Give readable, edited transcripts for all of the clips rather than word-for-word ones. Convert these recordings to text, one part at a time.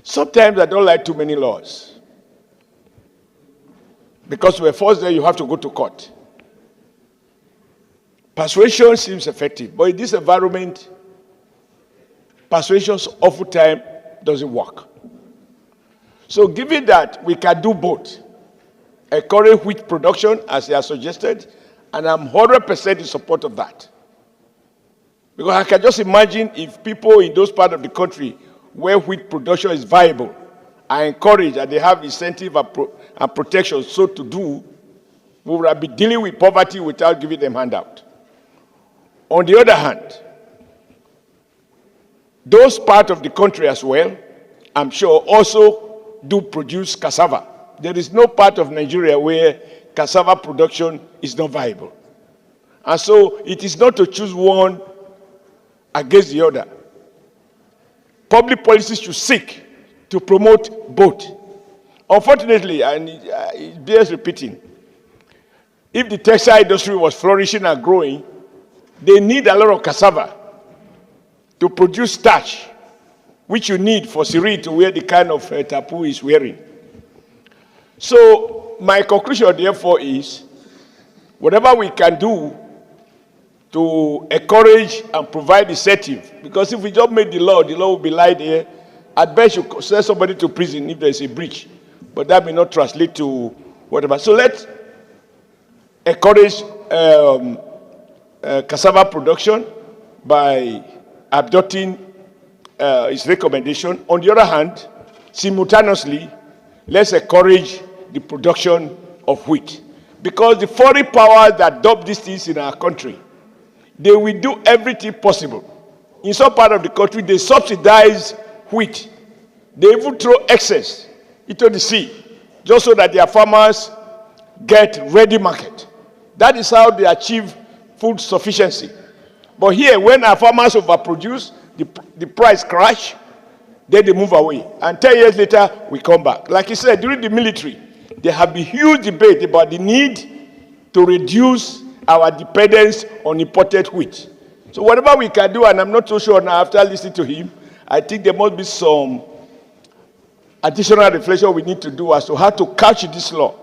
Sometimes I don't like too many laws. Because we're forced there, you have to go to court. Persuasion seems effective, but in this environment, persuasion oftentimes doesn't work. So given that we can do both, encourage wheat production, as they are suggested, and I'm 100% in support of that. Because I can just imagine if people in those parts of the country where wheat production is viable are encouraged and they have incentive and protection so to do, we will be dealing with poverty without giving them handout. On the other hand, those parts of the country as well, I'm sure, also do produce cassava. There is no part of Nigeria where cassava production is not viable. And so it is not to choose one against the other. Public policies should seek to promote both. Unfortunately, and it bears repeating, if the textile industry was flourishing and growing, they need a lot of cassava to produce starch, which you need for Siri to wear the kind of tapu he's wearing. So my conclusion, therefore, is whatever we can do to encourage and provide incentive, because if we just make the law will be lied here. At best, you send somebody to prison if there is a breach, but that may not translate to whatever. So let's encourage cassava production by adopting its recommendation. On the other hand, simultaneously, let's encourage the production of wheat. Because the foreign powers that adopt these things in our country, they will do everything possible. In some part of the country, they subsidize wheat. They even throw excess into the sea, just so that their farmers get ready market. That is how they achieve food sufficiency. But here, when our farmers overproduce, the price crash, then they move away. And 10 years later, we come back. Like I said, during the military, there have been huge debate about the need to reduce our dependence on imported wheat. So whatever we can do, and I'm not so sure now after listening to him, I think there must be some additional reflection we need to do as to how to couch this law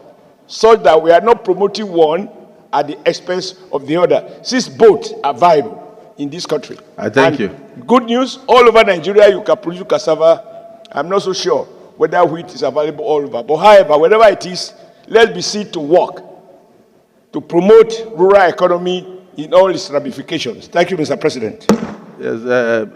so that we are not promoting one at the expense of the other, since both are viable in this country. I thank you. Good news, all over Nigeria you can produce cassava. I'm not so sure whether wheat is available all over. But however, wherever it is, let's be seen to work to promote rural economy in all its ramifications. Thank you, Mr. President. Yes,